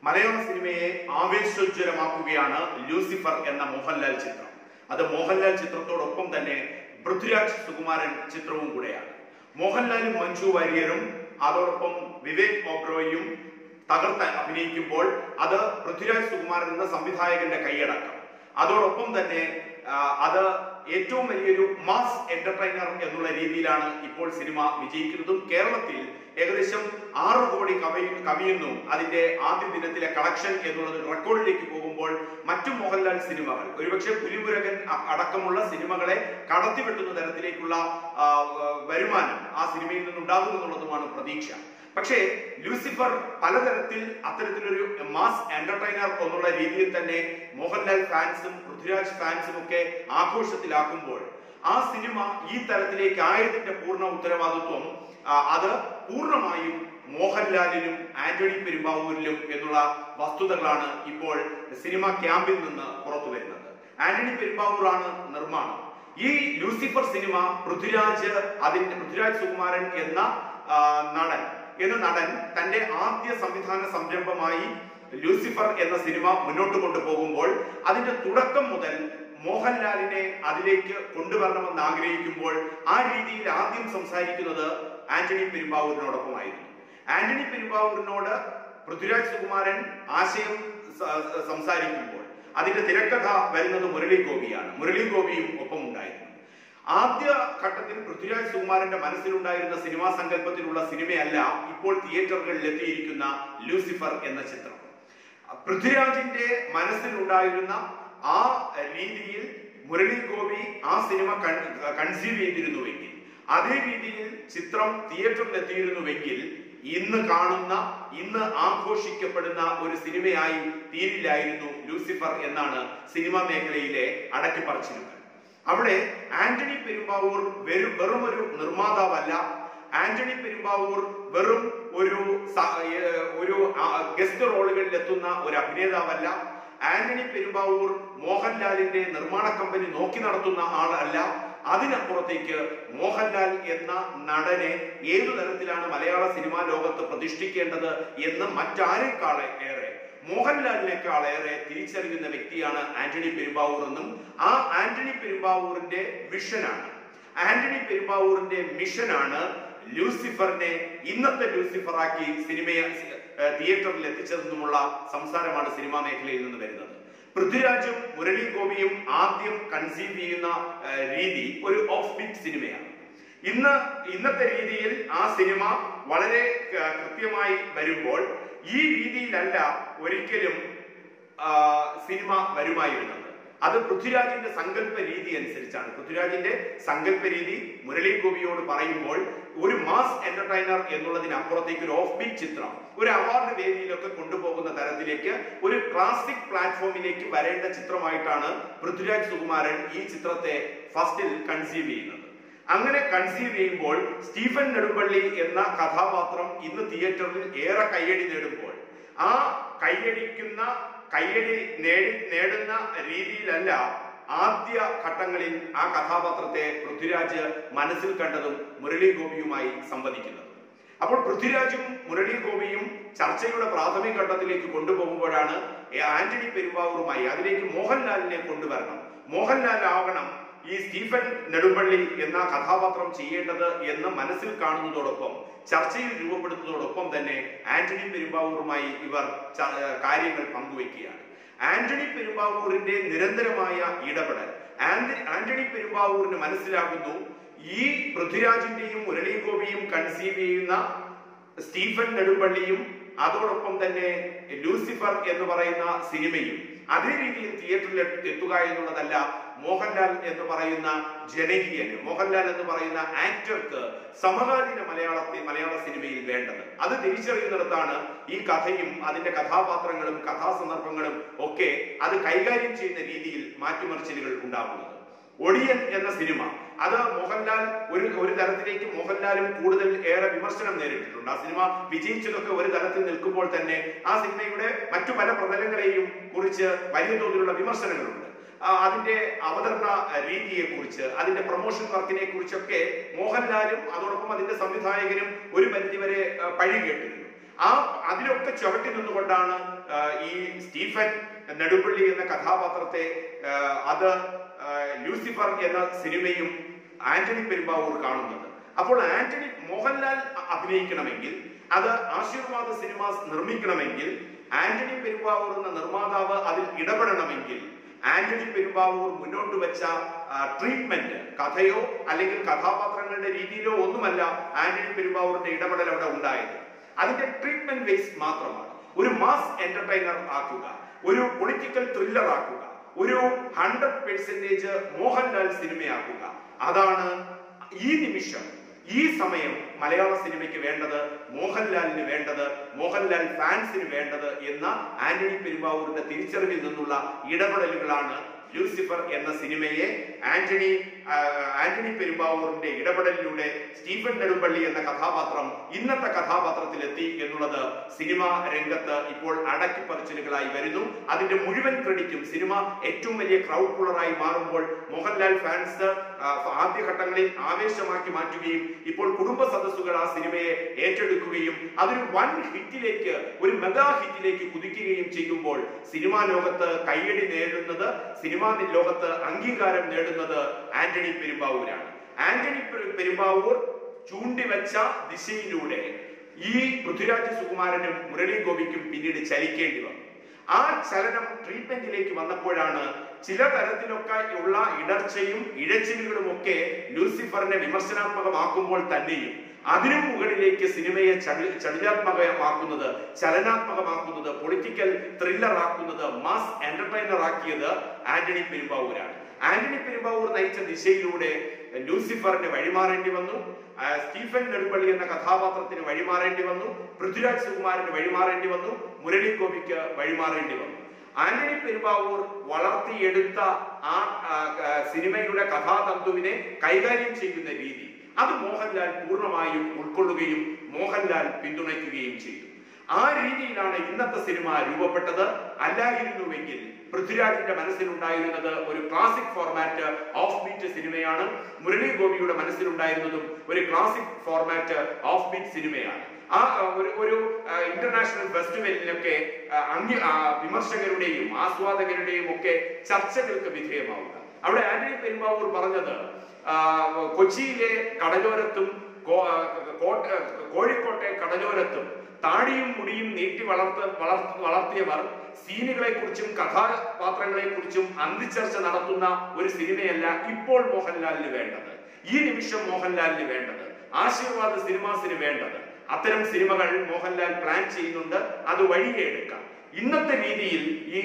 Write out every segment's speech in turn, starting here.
മലയാള സിനിമയെ ആവേശോജ്വലമാക്കുകയാണ് ലൂസിഫർ എന്ന മോഹൻലാൽ ചിത്രം. അത് മോഹൻലാൽ ചിത്രത്തോടൊപ്പം തന്നെ പൃഥ്വിരാജ് സുകുമാരൻ ചിത്രവും കൂടെയാണ്. മോഹൻലാലും മഞ്ജു വാര്യരും അതോടൊപ്പം വിവേക് ഓബ്രോയും തകർത്ത് അഭിനയിക്കുമ്പോൾ അത് പൃഥ്വിരാജ് സുകുമാരൻ എന്ന സംവിധായകന്റെ കൈയടക്കം. അതോടൊപ്പം തന്നെ അത് ഏറ്റവും വലിയൊരു മാസ് എന്റർടൈനർ എന്നുള്ള രീതിയിലാണ് ഇപ്പോൾ സിനിമ വിജയിക്കുന്നതും. കേരളത്തിൽ ഏകദേശം 6 കോടി കവിയുന്നു അതിന്റെ ആദ്യ ദിനത്തിലെ കളക്ഷൻ എന്നുള്ളത് റെക്കോർഡിലേക്ക് പോകുമ്പോൾ മറ്റു മോഹൻലാൽ സിനിമകൾ, ഒരുപക്ഷെ പുലിമുരുകൻ അടക്കമുള്ള സിനിമകളെ കടത്തിവെട്ടുന്ന തരത്തിലേക്കുള്ള വരുമാനം ആ സിനിമയിൽ നിന്നുണ്ടാകുമെന്നുള്ളതുമാണ് പ്രതീക്ഷ. പക്ഷേ ലൂസിഫർ പലതരത്തിൽ അത്തരത്തിലൊരു മാസ് എന്റർടൈനർ എന്നുള്ള രീതിയിൽ തന്നെ മോഹൻലാൽ ഫാൻസും പൃഥ്വിരാജ് ഫാൻസും ഒക്കെ ആഘോഷത്തിലാക്കുമ്പോൾ ആ സിനിമ ഈ തരത്തിലേക്ക് ആയതിന്റെ പൂർണ്ണ ഉത്തരവാദിത്വം അത് പൂർണ്ണമായും മോഹൻലാലിനും ആന്റണി പെരുമ്പാവൂരിലും എന്നുള്ള വസ്തുതകളാണ് ഇപ്പോൾ സിനിമ ക്യാമ്പിൽ നിന്ന് പുറത്തു വരുന്നത്. ആന്റണി പെരുമ്പാവൂറാണ് നിർമ്മാണം. ഈ ലൂസിഫർ സിനിമ പൃഥ്വിരാജ് സുകുമാരൻ എന്ന നടൻ തന്റെ ആദ്യ സംവിധാന സംരംഭമായി ലൂസിഫർ എന്ന സിനിമ മുന്നോട്ട് കൊണ്ടുപോകുമ്പോൾ അതിന്റെ തുടക്കം മുതൽ മോഹൻലാലിനെ അതിലേക്ക് കൊണ്ടുവരണമെന്ന് ആഗ്രഹിക്കുമ്പോൾ ആ രീതിയിൽ ആദ്യം സംസാരിക്കുന്നത് ആന്റണി പെരുമ്പാവൂരിനോടൊപ്പമായിരുന്നു. ആന്റണി പെരുമ്പാവൂരിനോട് പൃഥ്വിരാജ് സുകുമാരൻ ആശയം സംസാരിക്കുമ്പോൾ അതിന്റെ തിരക്കഥ വരുന്നത് മുരളി ഗോപിയാണ്. മുരളി ഗോപിയും ഒപ്പം ഉണ്ടായിരുന്നു. ആദ്യ ഘട്ടത്തിൽ പൃഥ്വിരാജ് സുകുമാരന്റെ മനസ്സിലുണ്ടായിരുന്ന സിനിമാ സങ്കല്പത്തിലുള്ള സിനിമയല്ല ഇപ്പോൾ തിയേറ്ററുകളിൽ എത്തിയിരിക്കുന്ന ലൂസിഫർ എന്ന ചിത്രം. പൃഥ്വിരാജിന്റെ മനസ്സിലുണ്ടായിരുന്ന ആ രീതിയിൽ മുരളി ഗോപി ആ സിനിമ കൺസീവ് ചെയ്തിരുന്നുവെങ്കിൽ, അതേ രീതിയിൽ ചിത്രം തിയേറ്ററിൽ എത്തിയിരുന്നുവെങ്കിൽ ഇന്ന് ആഘോഷിക്കപ്പെടുന്ന ഒരു സിനിമയായി തീരില്ലായിരുന്നു ലൂസിഫർ എന്നാണ് സിനിമാ മേഖലയിലെ അടക്കിപ്പറച്ചിലുകൾ. അവിടെ ആന്റണി പെരുമ്പാവൂർ വെറും ഒരു നിർമ്മാതാവല്ല. ആന്റണി പെരുമ്പാവൂർ വെറും ഒരു ഗസ്റ്റ് റോളുകളിൽ എത്തുന്ന ഒരു അഭിനേതാവല്ല. ആന്റണി പെരുമ്പാവൂർ മോഹൻലാലിന്റെ നിർമ്മാണ കമ്പനി നോക്കി നടത്തുന്ന ആളല്ല. അതിനപ്പുറത്തേക്ക് മോഹൻലാൽ എന്ന നടനെ ഏതു തരത്തിലാണ് മലയാള സിനിമാ ലോകത്ത് പ്രതിഷ്ഠിക്കേണ്ടത് എന്ന് മറ്റാരെക്കാളേറെ, മോഹൻലാലിനേക്കാളേറെ തിരിച്ചറിയുന്ന വ്യക്തിയാണ് ആന്റണി പെരുമ്പാവൂർ എന്നും ആ ആന്റണി പെരുമ്പാവൂരിന്റെ ആന്റണി പെരുമ്പാവൂരിന്റെ മിഷനാണ് ലൂസിഫറിനെ ഇന്നത്തെ ലൂസിഫറാക്കി സിനിമയെ തിയേറ്ററിൽ എത്തിച്ചതെന്നുമുള്ള സംസാരമാണ് സിനിമാ മേഖലയിൽ നിന്ന് വരുന്നത്. പൃഥ്വിരാജും മുരളി ഗോപിയും ആദ്യം കൺസീവ് ചെയ്യുന്ന രീതി ഒരു ഓഫ് ബീറ്റ് സിനിമയാണ്. ഇന്നത്തെ രീതിയിൽ ആ സിനിമ വളരെ കൃത്യമായി വരുമ്പോൾ ഈ രീതിയിലല്ല ഒരിക്കലും സിനിമ വരുമായിരുന്നത്. അത് പൃഥ്വിരാജിന്റെ സങ്കല്പ രീതി അനുസരിച്ചാണ്. പൃഥ്വിരാജിന്റെ സങ്കല്പ രീതി മുരളി ഗോപിയോട് പറയുമ്പോൾ ഒരു മാസ് എന്റർടൈനർ എന്നുള്ളതിനപ്പുറത്തേക്ക് ഒരു ഓഫ് ബീറ്റ് ചിത്രം, ഒരു അവാർഡ് വേദിയിലൊക്കെ കൊണ്ടുപോകുന്ന തരത്തിലേക്ക് ഒരു ക്ലാസിക് പ്ലാറ്റ്ഫോമിലേക്ക് വരേണ്ട ചിത്രമായിട്ടാണ് പൃഥ്വിരാജ് സുകുമാരൻ ഈ ചിത്രത്തെ ഫസ്റ്റിൽ കൺസീവ് ചെയ്യുന്നത്. അങ്ങനെ കൺസീവ് ചെയ്യുമ്പോൾ സ്റ്റീഫൻ നെടുമ്പള്ളി എന്ന കഥാപാത്രം ഇന്ന് തിയേറ്ററിൽ ഏറെ കയ്യടി നേടുമ്പോൾ ആ കയ്യടി നേടുന്ന രീതിയിലല്ല ആദ്യ ഘട്ടങ്ങളിൽ ആ കഥാപാത്രത്തെ പൃഥ്വിരാജ് മനസ്സിൽ കണ്ടതും മുരളി ഗോപിയുമായി സംവദിക്കുന്നത്. അപ്പോൾ പൃഥ്വിരാജും മുരളി ഗോപിയും ചർച്ചയുടെ പ്രാഥമിക ഘട്ടത്തിലേക്ക് കൊണ്ടുപോകുമ്പോഴാണ് ആന്റണി പെരുമ്പാവൂറുമായി അതിലേക്ക് മോഹൻലാലിനെ കൊണ്ടുവരണം, മോഹൻലാലാവണം ഈ സ്റ്റീഫൻ നെടുമ്പള്ളി എന്ന കഥാപാത്രം ചെയ്യേണ്ടത് എന്ന് മനസ്സിൽ കാണുന്നതോടൊപ്പം ചർച്ചയിൽ രൂപപ്പെടുന്നതോടൊപ്പം തന്നെ ആന്റണി പെരുമ്പാവൂറുമായി ഇവർ കാര്യങ്ങൾ പങ്കുവയ്ക്കുകയാണ്. ആന്റണി പെരുമ്പാവൂരിന്റെ നിരന്തരമായ ഇടപെടൽ ആന്റണി പെരുമ്പാവൂരിന് മനസ്സിലാകുന്നു ഈ പൃഥ്വിരാജിന്റെയും മുരളി ഗോപിയും കൺസീവ് ചെയ്യുന്ന സ്റ്റീഫൻ നെടുമ്പള്ളിയും അതോടൊപ്പം തന്നെ ലൂസിഫർ എന്ന് പറയുന്ന സിനിമയും അതേ രീതിയിൽ തിയേറ്ററിൽ എത്തുക എന്നുള്ളതല്ല മോഹൻലാൽ എന്ന് പറയുന്ന ജനകീയന്, മോഹൻലാൽ എന്ന് പറയുന്ന ആക്ടർക്ക് സമകാലീന മലയാള സിനിമയിൽ വേണ്ടത്. അത് തിരിച്ചറിയുന്നിടത്താണ് ഈ കഥയും അതിന്റെ കഥാപാത്രങ്ങളും കഥാസന്ദർഭങ്ങളും ഒക്കെ അത് കൈകാര്യം ചെയ്യുന്ന രീതിയിൽ മാറ്റിമറിച്ചിലുകൾ ഉണ്ടാകുന്നത്. ഒടിയൻ എന്ന സിനിമ അത് മോഹൻലാൽ ഒരു തലത്തിലേക്ക് മോഹൻലാലും കൂടുതൽ ഏറെ വിമർശനം നേരിട്ടിട്ടുണ്ട്. ആ സിനിമ വിജയിച്ചതൊക്കെ ഒരു തലത്തിൽ നിൽക്കുമ്പോൾ തന്നെ ആ സിനിമയുടെ മറ്റു പല പ്രതലങ്ങളെയും കുറിച്ച് വലിയ തോതിലുള്ള വിമർശനങ്ങളുണ്ട്. അതിന്റെ അവതരണ രീതിയെ കുറിച്ച്, അതിന്റെ പ്രൊമോഷൻ വർക്കിനെ കുറിച്ചൊക്കെ മോഹൻലാലും അതോടൊപ്പം അതിന്റെ സംവിധായകനും ഒരു പരിധിവരെ പഴി കേട്ടിരുന്നു. അതിലൊക്കെ ചവിട്ടി നിന്നുകൊണ്ടാണ് ഈ സ്റ്റീഫൻ നെടുമ്പള്ളി എന്ന കഥാപാത്രത്തെ അത് ലൂസിഫർ എന്ന സിനിമയും ആന്റണി പെരുമ്പാവൂർ കാണുന്നത്. അപ്പോൾ മോഹൻലാൽ അഭിനയിക്കണമെങ്കിൽ, അത് ആശീർവാദ സിനിമാസ് നിർമ്മിക്കണമെങ്കിൽ, ആന്റണി പെരുമ്പാവൂർ എന്ന നിർമ്മാതാവ് അതിൽ ഇടപെടണമെങ്കിൽ ആന്റണി പെരുമ്പാവൂർ മുന്നോട്ട് വെച്ച ട്രീറ്റ്മെന്റ്, കഥയോ അല്ലെങ്കിൽ കഥാപാത്രങ്ങളുടെ രീതിയിലോ ഒന്നുമല്ല ആന്റണി പെരുമ്പാവൂരിന്റെ ഇടപെടൽ അവിടെ ഉണ്ടായത്. അതിന്റെ ട്രീറ്റ്മെന്റ് ബേസ് മാത്രമാണ്. ഒരു മാസ് എന്റർടൈനർ ആക്കുക, ഒരു പൊളിറ്റിക്കൽ ത്രില്ലർ ആക്കുക, ഒരു 100% മോഹൻലാൽ സിനിമയാക്കുക. അതാണ് ഈ നിമിഷം, ഈ സമയം മലയാള സിനിമയ്ക്ക് വേണ്ടത്, മോഹൻലാലിന് വേണ്ടത്, മോഹൻലാൽ ഫാൻസിന് വേണ്ടത് എന്ന ആന്റണി പെരുമ്പാവൂരിന്റെ തിരിച്ചറിവിൽ നിന്നുള്ള ഇടപെടലുകളാണ് ലൂസിഫർ എന്ന സിനിമയെ ആന്റണി പെരുമ്പാവൂരിന്റെ ഇടപെടലിലൂടെ സ്റ്റീഫൻ നെടുമ്പള്ളി എന്ന കഥാപാത്രം ഇന്നത്തെ കഥാപാത്രത്തിലെത്തി എന്നുള്ളത് സിനിമാ രംഗത്ത് ഇപ്പോൾ അടക്കിപ്പറിച്ചിലുകളായി വരുന്നു. അതിന്റെ മുഴുവൻ ക്രെഡിറ്റും സിനിമ ഏറ്റവും വലിയ ക്രൗഡ് പുള്ളറായി മാറുമ്പോൾ മോഹൻലാൽ ഫാൻസ് ആദ്യഘട്ടങ്ങളിൽ ആവേശമാക്കി മാറ്റുകയും ഇപ്പോൾ കുടുംബ സദസ്സുകൾ ആ സിനിമയെ ഏറ്റെടുക്കുകയും അതൊരു വൻ ഹിറ്റിലേക്ക്, ഒരു മെഗാ ഹിറ്റിലേക്ക് കുതിക്കുകയും ചെയ്യുമ്പോൾ സിനിമാ ലോകത്ത് കയ്യടി നേടുന്നത്, സിനിമാ ലോകത്ത് അംഗീകാരം നേടുന്നത് ആന്റണി പെരുമ്പാവൂരാണ്. ആന്റണി പെരുമ്പാവൂർ ചൂണ്ടിവെച്ച ദിശയിലൂടെ ഈ പൃഥ്വിരാജ് സുകുമാരനും മുരളി ഗോപിക്കും പിന്നീട് ചലിക്കേണ്ടി വന്നു. ആ ചലനം ട്രീറ്റ്മെന്റിലേക്ക് വന്നപ്പോഴാണ് ചില തരത്തിലൊക്കെ ഉള്ള ഇടർച്ചയും ഇഴച്ചിലുകളും ഒക്കെ ലൂസിഫറിനെ വിമർശനാത്മകമാക്കുമ്പോൾ തന്നെയും അതിനും മുകളിലേക്ക് സിനിമയെ ചടുലാത്മകമാക്കുന്നത്, ചലനാത്മകമാക്കുന്നത്, പൊളിറ്റിക്കൽ ത്രില്ലർ ആക്കുന്നത്, മാസ് എന്റർടൈനർ ആക്കിയത് ആന്റണി പെരുമ്പാവൂരാണ്. ആന്റണി പെരുമ്പാവൂർ നയിച്ച ദിശയിലൂടെ ലൂസിഫറിന് വഴിമാറേണ്ടി വന്നു, സ്റ്റീഫൻ നെടുമ്പള്ളി എന്ന കഥാപാത്രത്തിന് വഴിമാറേണ്ടി വന്നു, പൃഥ്വിരാജ് സുകുമാരന് വഴിമാറേണ്ടി വന്നു, മുരളി ഗോപിക്ക് വഴിമാറേണ്ടി വന്നു. ആന്റണി പെരുമ്പാവൂർ വളർത്തിയെടുത്ത ആ സിനിമയുടെ കഥാതന്തുവിനെ കൈകാര്യം ചെയ്യുന്ന രീതി, അത് മോഹൻലാൽ പൂർണ്ണമായും ഉൾക്കൊള്ളുകയും മോഹൻലാൽ പിന്തുണയ്ക്കുകയും ചെയ്തു. ആ രീതിയിലാണ് ഇന്നത്തെ സിനിമ രൂപപ്പെട്ടത്. അല്ലായിരുന്നുവെങ്കിൽ പൃഥ്വിരാജിന്റെ മനസ്സിലുണ്ടായിരുന്നത് ഒരു ക്ലാസിക് ഫോർമാറ്റ് ഓഫ് ബീറ്റ് സിനിമയാണ്, മുരളി ഗോപിയുടെ മനസ്സിലുണ്ടായിരുന്നതും ഒരു ക്ലാസിക് ഫോർമാറ്റ് ഓഫ് ബീറ്റ് സിനിമയാണ്. ആ ഒരു ഇന്റർനാഷണൽ ഫെസ്റ്റിവലിലൊക്കെ വിമർശകരുടെയും ആസ്വാദകരുടെയും ഒക്കെ ചർച്ചകൾക്ക് വിധേയമാവുക. അവിടെ ആന്റണി പെരുമ്പാവൂർ പറഞ്ഞത്, കൊച്ചിയിലെ കടലോരത്തും കോഴിക്കോട്ടെ കടലോരത്തും താടിയും മുടിയും നീട്ടി വളർത്തിയവർ സീനുകളെ കുറിച്ചും കഥാപാത്രങ്ങളെ കുറിച്ചും അന്തിച്ചർച്ച നടത്തുന്ന ഒരു സിനിമയല്ല ഇപ്പോൾ മോഹൻലാലിന് വേണ്ടത്. ഈ നിമിഷം മോഹൻലാലിന് വേണ്ടത്, ആശീർവാദ സിനിമാസിന് വേണ്ടത്. അത്തരം സിനിമകൾ മോഹൻലാൽ പ്ലാൻ ചെയ്യുന്നുണ്ട്, അത് വഴിയെ എടുക്കാം. ഇന്നത്തെ രീതിയിൽ ഈ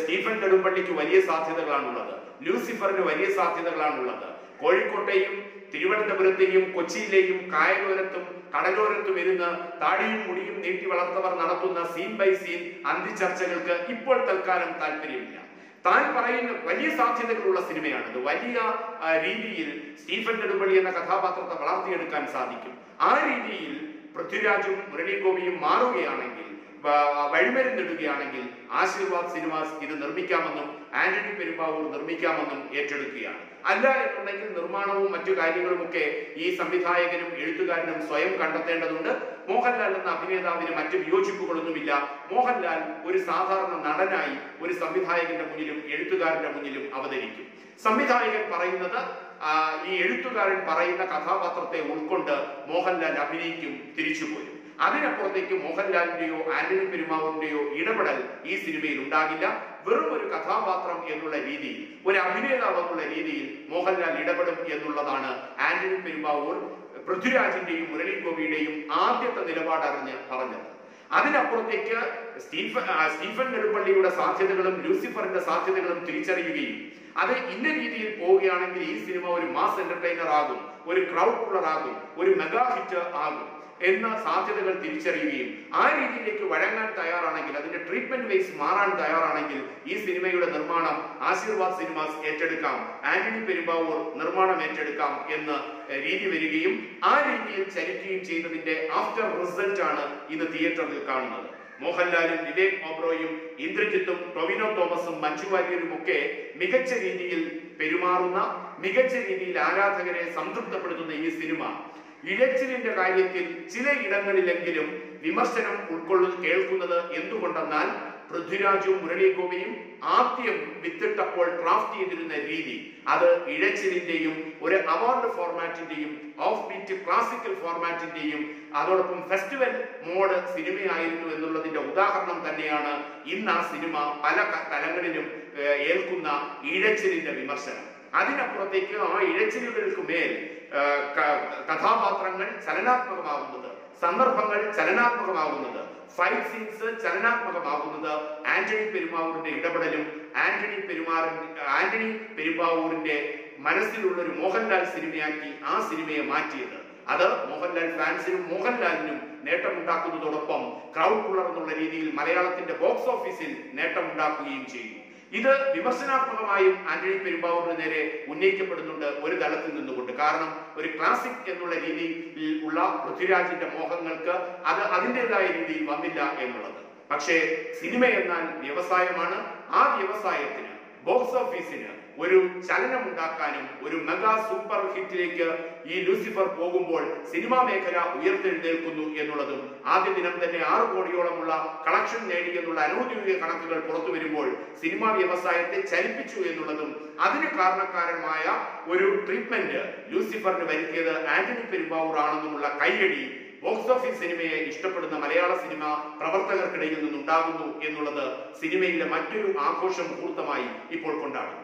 സ്റ്റീഫൻ നെടുമ്പള്ളിക്ക് വലിയ സാധ്യതകളാണുള്ളത്, ലൂസിഫറിന് വലിയ സാധ്യതകളാണുള്ളത്. കോഴിക്കോട്ടെയും തിരുവനന്തപുരത്തെയും കൊച്ചിയിലെയും കായലോരത്തും കടലോരത്തും ഇരുന്ന് താടിയും മുടിയും നീട്ടി വളർത്തവർ നടത്തുന്ന സീൻ ബൈ സീൻ അന്തിച്ചർച്ചകൾക്ക് ഇപ്പോൾ തൽക്കാലം താല്പര്യമില്ല. താൻ പറയുന്ന വലിയ സാധ്യതകളുള്ള സിനിമയാണിത്. വലിയ രീതിയിൽ സ്റ്റീഫൻ നെടുമ്പള്ളി എന്ന കഥാപാത്രത്തെ വളർത്തിയെടുക്കാൻ സാധിക്കും. ആ രീതിയിൽ പൃഥ്വിരാജും മുരളി ഗോപിയും മാറുകയാണെങ്കിൽ, വഴിമരുന്നിടുകയാണെങ്കിൽ ആശീർവാദ് സിനിമാസ് ഇത് നിർമ്മിക്കാമെന്നും ആന്റണി പെരുമ്പാവൂർ നിർമ്മിക്കാമെന്നും ഏറ്റെടുക്കുകയാണ്. അല്ല എന്നുണ്ടെങ്കിൽ നിർമ്മാണവും മറ്റു കാര്യങ്ങളുമൊക്കെ ഈ സംവിധായകനും എഴുത്തുകാരനും സ്വയം കണ്ടെത്തേണ്ടതുണ്ട്. മോഹൻലാൽ എന്ന അഭിനേതാവിന് മറ്റു വിയോജിപ്പുകളൊന്നുമില്ല. മോഹൻലാൽ ഒരു സാധാരണ നടനായി ഒരു സംവിധായകന്റെ മുന്നിലും എഴുത്തുകാരന്റെ മുന്നിലും അവതരിക്കും. സംവിധായകൻ പറയുന്നത്, ഈ എഴുത്തുകാരൻ പറയുന്ന കഥാപാത്രത്തെ ഉൾക്കൊണ്ട് മോഹൻലാൽ അഭിനയിക്കും, തിരിച്ചുപോരും. അതിനപ്പുറത്തേക്ക് മോഹൻലാലിന്റെയോ ആന്റണി പെരുമ്പാവൂരിന്റെയോ ഇടപെടൽ ഈ സിനിമയിൽ ഉണ്ടാകില്ല. വെറും ഒരു കഥാപാത്രം എന്നുള്ള രീതിയിൽ, ഒരു അഭിനേതാവ് എന്നുള്ള രീതിയിൽ മോഹൻലാൽ ഇടപെടും എന്നുള്ളതാണ് ആന്റണി പെരുമ്പാവൂർ പൃഥ്വിരാജിന്റെയും മുരളി ഗോപിയുടെയും ആദ്യത്തെ നിലപാടറിഞ്ഞ് പറഞ്ഞത്. അതിനപ്പുറത്തേക്ക് സ്റ്റീഫൻ നെടുമ്പള്ളിയുടെ സാധ്യതകളും ലൂസിഫറിന്റെ സാധ്യതകളും തിരിച്ചറിയുകയും അത് ഇന്ന രീതിയിൽ പോവുകയാണെങ്കിൽ ഈ സിനിമ ഒരു മാസ് എന്റർടൈനർ ആകും, ഒരു ക്രൗഡ് പുള്ളർ ആകും, ഒരു മെഗാ ഹിറ്റ് ആകും എന്ന സാധ്യതകൾ തിരിച്ചറിയുകയും ആ രീതിയിലേക്ക് വഴങ്ങാൻ തയ്യാറാണെങ്കിൽ, അതിന്റെ ട്രീറ്റ്മെന്റ് ബേസ് മാറാൻ തയ്യാറാണെങ്കിൽ ഈ സിനിമയുടെ നിർമ്മാണം ആശീർവാദ് സിനിമാസ് ഏറ്റെടുക്കാം, ആന്റണി പെരുമ്പാവൂർ നിർമ്മാണം ഏറ്റെടുക്കാം എന്ന രീതി വരികയും ആ രീതിയിൽ ചലിക്കുകയും ചെയ്തതിന്റെ ആഫ്റ്റർ റിസൾട്ട് ആണ് ഇന്ന് തിയേറ്ററിൽ കാണുന്നത്. മോഹൻലാലും വിവേക് ഓബ്രോയും ഇന്ദ്രജിത്തും ടൊവിനോ തോമസും മഞ്ജു വാര്യരും ഒക്കെ മികച്ച രീതിയിൽ പെരുമാറുന്ന, മികച്ച രീതിയിൽ ആരാധകരെ സംതൃപ്തപ്പെടുത്തുന്ന ഈ സിനിമ ഇഴച്ചിലിന്റെ കാര്യത്തിൽ ചിലയിടങ്ങളിലെങ്കിലും വിമർശനം കേൾക്കുന്നത് എന്തുകൊണ്ടെന്നാൽ പൃഥ്വിരാജും മുരളി ഗോപിയും ആദ്യം വിത്തിട്ടപ്പോൾ ഡ്രാഫ്റ്റ് ചെയ്തിരുന്ന രീതി അത് ഇഴച്ചിലിന്റെയും ഒരു അവാർഡ് ഫോർമാറ്റിന്റെയും ഓഫ് ബീറ്റ് ക്ലാസിക്കൽ ഫോർമാറ്റിന്റെയും അതോടൊപ്പം ഫെസ്റ്റിവൽ മോഡ് സിനിമയായിരുന്നു എന്നുള്ളതിന്റെ ഉദാഹരണം തന്നെയാണ് ഇന്ന് ആ സിനിമ പല തലങ്ങളിലും ഏൽക്കുന്ന ഇഴച്ചിലിന്റെ വിമർശനം. അതിനപ്പുറത്തേക്ക് ആ ഇഴച്ചിലുകൾക്ക് മേൽ കഥാപാത്രങ്ങൾ ചലനാത്മകമാകുന്നത്, സന്ദർഭങ്ങൾ ചലനാത്മകമാകുന്നത്, ഫൈറ്റ് സീൻസ് ചലനാത്മകമാകുന്നത് ആന്റണി പെരുമ്പാവൂരിന്റെ ഇടപെടലും ആന്റണി പെരുമ്പാവൂരിന്റെ മനസ്സിലുള്ള ഒരു മോഹൻലാൽ സിനിമയാക്കി ആ സിനിമയെ മാറ്റിയത്. അത് മോഹൻലാൽ ഫാൻസിനും മോഹൻലാലിനും നേട്ടമുണ്ടാക്കുന്നതോടൊപ്പം ക്രൗഡ് പുള്ളർ എന്നുള്ള രീതിയിൽ മലയാളത്തിന്റെ ബോക്സ് ഓഫീസിൽ നേട്ടമുണ്ടാക്കുകയും ചെയ്തു. ഇത് വിമർശനാത്മകമായും ആന്റണി പെരുമ്പാവൂരിന് നേരെ ഉന്നയിക്കപ്പെടുന്നുണ്ട് ഒരു തലത്തിൽ നിന്നുകൊണ്ട്. കാരണം ഒരു ക്ലാസിക് എന്നുള്ള രീതിയിൽ ഉള്ള പൃഥ്വിരാജിന്റെ മോഹങ്ങൾക്ക് അത് അതിൻ്റെതായ രീതിയിൽ വന്നില്ല എന്നുള്ളത്. പക്ഷേ സിനിമ എന്നാൽ വ്യവസായമാണ്. ആ വ്യവസായത്തിന് ബോക്സ് ഓഫീസിന് ഒരു ചലനമുണ്ടാക്കാനും ഒരു മെഗാ സൂപ്പർ ഹിറ്റിലേക്ക് ഈ ലൂസിഫർ പോകുമ്പോൾ സിനിമാ മേഖല ഉയർത്തെഴുന്നേൽക്കുന്നു എന്നുള്ളതും ആദ്യ ദിനം തന്നെ 6 കോടിയോളമുള്ള കളക്ഷൻ നേടി എന്നുള്ള അനൗദ്യോഗിക കണക്കുകൾ പുറത്തു വരുമ്പോൾ സിനിമാ വ്യവസായത്തെ ചലിപ്പിച്ചു എന്നുള്ളതും അതിന് കാരണക്കാരമായ ഒരു ട്രീറ്റ്മെന്റ് ലൂസിഫറിന് വരുത്തിയത് ആന്റണി പെരുമ്പാവൂർ ആണെന്നുമുള്ള കയ്യടി ബോക്സ് ഓഫീസ് സിനിമയെ ഇഷ്ടപ്പെടുന്ന മലയാള സിനിമ പ്രവർത്തകർക്കിടയിൽ നിന്നുണ്ടാകുന്നു എന്നുള്ളത് സിനിമയിലെ മറ്റൊരു ആഘോഷ മുഹൂർത്തമായി ഇപ്പോൾ കൊണ്ടാടുന്നു.